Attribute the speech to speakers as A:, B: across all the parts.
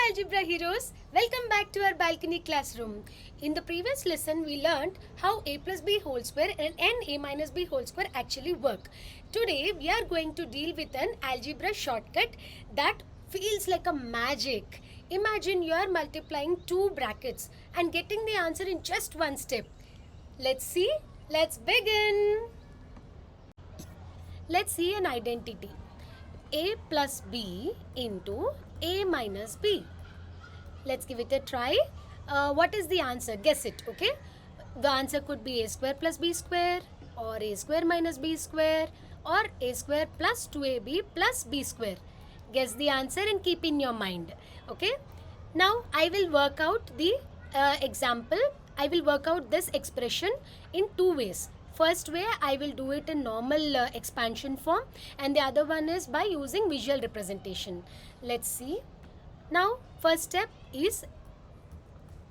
A: Algebra heroes, welcome back to our balcony classroom. In the previous lesson, we learned how a plus b whole square and a minus b whole square actually work. Today, we are going to deal with an algebra shortcut that feels like a magic. Imagine you are multiplying two brackets and getting the answer in just one step. Let's see. Let's begin. Let's see an identity. A plus b into a minus b. Let's give it a try. What is the answer? Guess it, okay? The answer could be a square plus b square, or a square minus b square, or a square plus 2ab plus b square. Guess the answer and keep in your mind, okay? Now I will work out the example. I will work out this expression in two ways. First way, I will do it in normal expansion form, and the other one is by using visual representation. Let's see. Now, first step is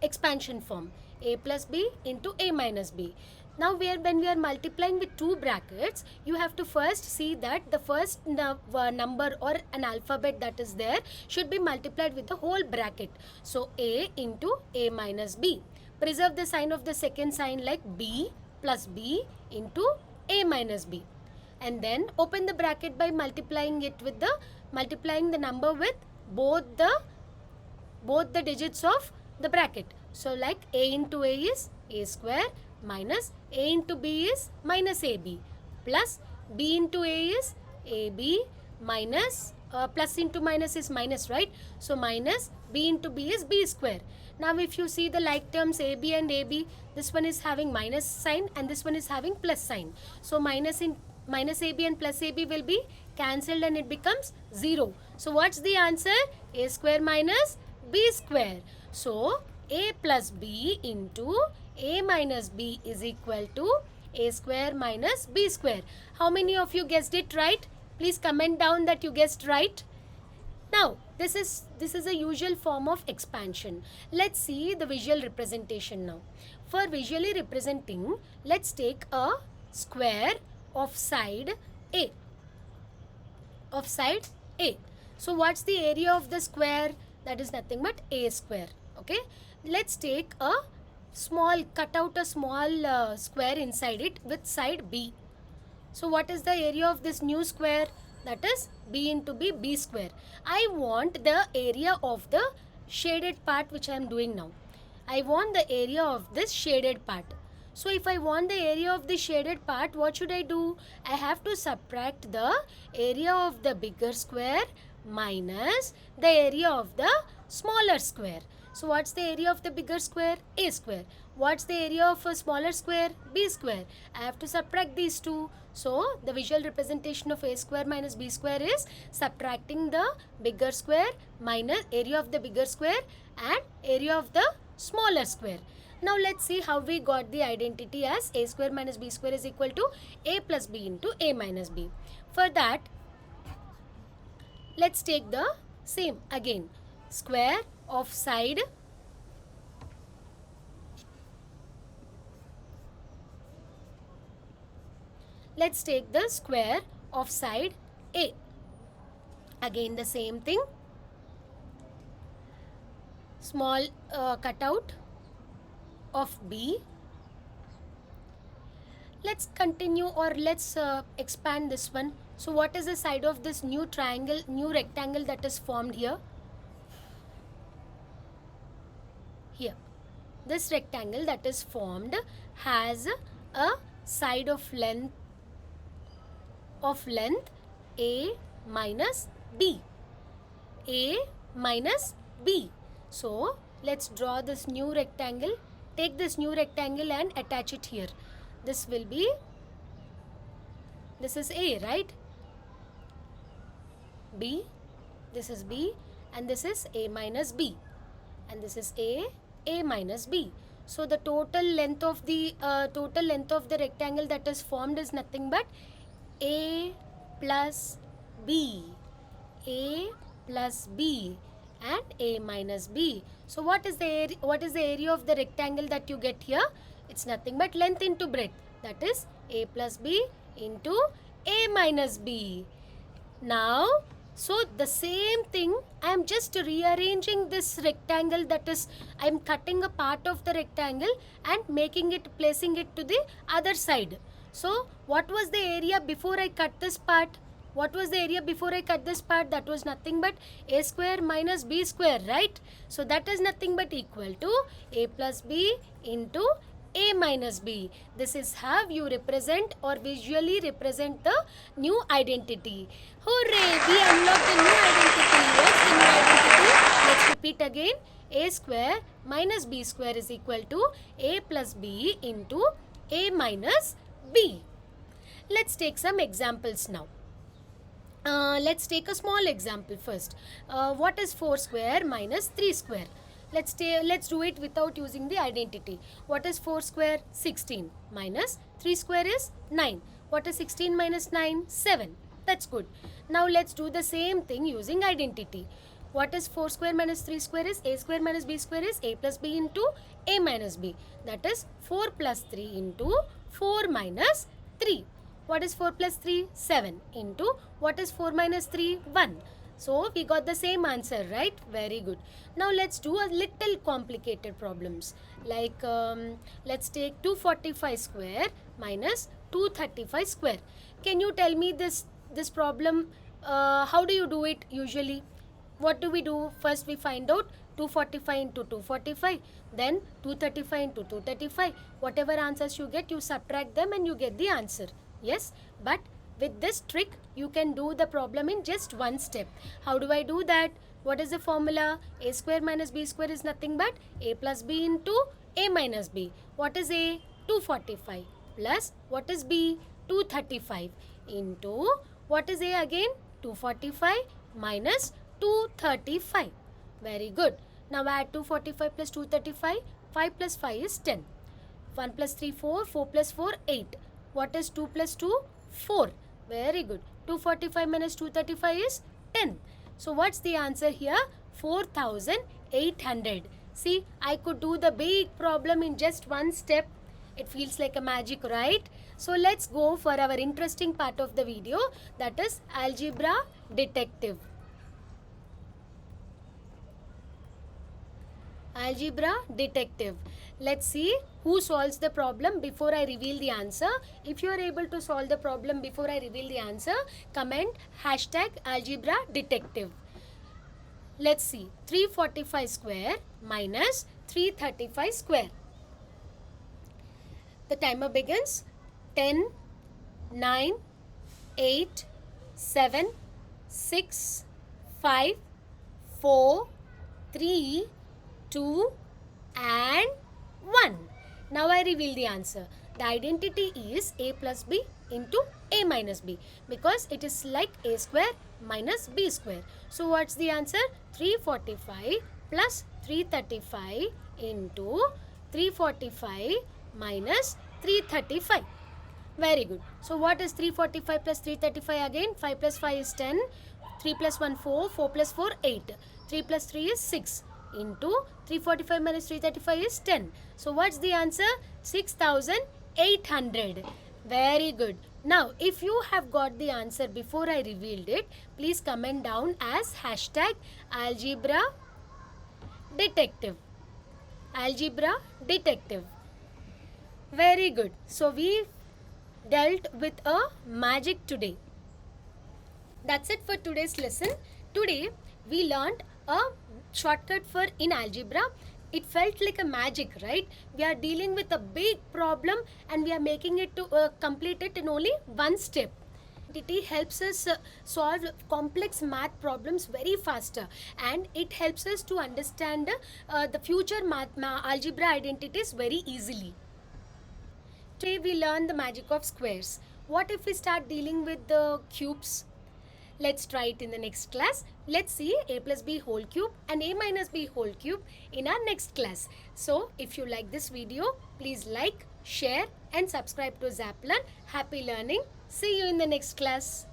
A: expansion form. A plus b into a minus b. Now, when we are multiplying with two brackets, you have to first see that the first number or an alphabet that is there should be multiplied with the whole bracket. So, a into a minus b. Preserve the sign of the second sign like b plus b into a minus b. And then open the bracket by multiplying the number with both the digits of the bracket. So like a into a is a square minus a into b is minus ab plus b into a is ab minus plus into minus is minus, right? So minus b into b is b square. Now if you see the like terms ab and ab, this one is having minus sign and this one is having plus sign. So minus ab and plus ab will be cancelled and it becomes 0. So what's the answer? A square minus b square. So a plus b into a minus b is equal to a square minus b square. How many of you guessed it right? Please comment down that you guessed right. Now, this is a usual form of expansion. Let's see the visual representation now. For visually representing, let's take a square of side A. So, what's the area of the square? That is nothing but A square. Okay. Let's take cut out a small square inside it with side B. So, what is the area of this new square? That is b into b square. I want the area of the shaded part which I am doing now. I want the area of this shaded part. So if I want the area of the shaded part, what should I do? I have to subtract the area of the bigger square minus the area of the smaller square. So what's the area of the bigger square? A square. What's the area of a smaller square? B square. I have to subtract these two. So the visual representation of a square minus b square is subtracting the bigger square minus area of the bigger square and area of the smaller square. Now let's see how we got the identity as a square minus b square is equal to a plus b into a minus b. For that, let's take the same again. Square of side let's take the square of side A. Again the same thing. Small cutout of B. Let's continue or let's expand this one. So what is the side of this new rectangle that is formed here? Here. This rectangle that is formed has a side of length a minus b. A minus b. So let's draw this new rectangle. Take this new rectangle and attach it here. This is A, right? B, this is B, and this is A minus B, and this is A minus B. So the total length of the rectangle that is formed is nothing but A plus B, A plus B, and A minus B. So what is the area of the rectangle that you get here? It's nothing but length into breadth. That is A plus B into A minus B. Now So the same thing, I am just rearranging this rectangle, that is, I am cutting a part of the rectangle and making it, placing it to the other side. So what was the area before I cut this part? What was the area before I cut this part? That was nothing but a square minus b square, right? So that is nothing but equal to a plus b into a minus b. This is how you represent or visually represent the new identity. Hooray! We unlocked the new identity. What's the new identity? Let's repeat again. A square minus b square is equal to a plus b into a minus b. Let's take some examples now. Let's take a small example first. What is 4 square minus 3 square? Let's do it without using the identity. What is 4 square? 16 minus 3 square is 9. What is 16 minus 9? 7. That's good. Now let's do the same thing using identity. What is 4 square minus 3 square is a square minus b square is a plus b into a minus b. That is 4 plus 3 into 4 minus 3. What is 4 plus 3? 7 into what is 4 minus 3? 1. So we got the same answer, right? Very good. Now let's do a little complicated problems. Like let's take 245 square minus 235 square. Can you tell me this problem? How do you do it usually? What do we do? First we find out 245 into 245, then 235 into 235. Whatever answers you get, you subtract them and you get the answer. Yes, but with this trick, you can do the problem in just one step. How do I do that? What is the formula? A square minus b square is nothing but a plus b into a minus b. What is a? 245 plus what is b? 235 into what is a again? 245 minus 235. Very good. Now add 245 plus 235. 5 plus 5 is 10. 1 plus 3, 4. 4 plus 4, 8. What is 2 plus 2? 4. Very good. 245 minus 235 is 10. So what's the answer here? 4800. See, I could do the big problem in just one step. It feels like a magic, right? So let's go for our interesting part of the video, that is Algebra Detective. Algebra Detective. Let's see who solves the problem before I reveal the answer. If you are able to solve the problem before I reveal the answer, comment hashtag Algebra Detective. Let's see. 345 square minus 335 square. The timer begins. 10, 9, 8, 7, 6, 5, 4, 3, 2 and 1. Now I reveal the answer. The identity is a plus b into a minus b, because it is like a square minus b square. So what's the answer? 345 plus 335 into 345 minus 335. Very good. So what is 345 plus 335 again? 5 plus 5 is 10. 3 plus 1, 4. 4 plus 4, 8. 3 plus 3 is 6. Into 345 minus 335 is 10. So what's the answer? 6800. Very good. Now if you have got the answer before I revealed it, please comment down as hashtag Algebra Detective. Algebra Detective. Very good. So we dealt with a magic today. That's it for today's lesson. Today we learned a shortcut for in algebra. It felt like a magic, right? We are dealing with a big problem and we are making it to complete it in only one step. It helps us solve complex math problems very faster, and it helps us to understand the future algebra identities very easily. Today we learn the magic of squares. What if we start dealing with the cubes? Let's try it in the next class. Let's see a plus b whole cube and a minus b whole cube in our next class. So if you like this video, please like, share and subscribe to Zaplan. Happy learning. See you in the next class.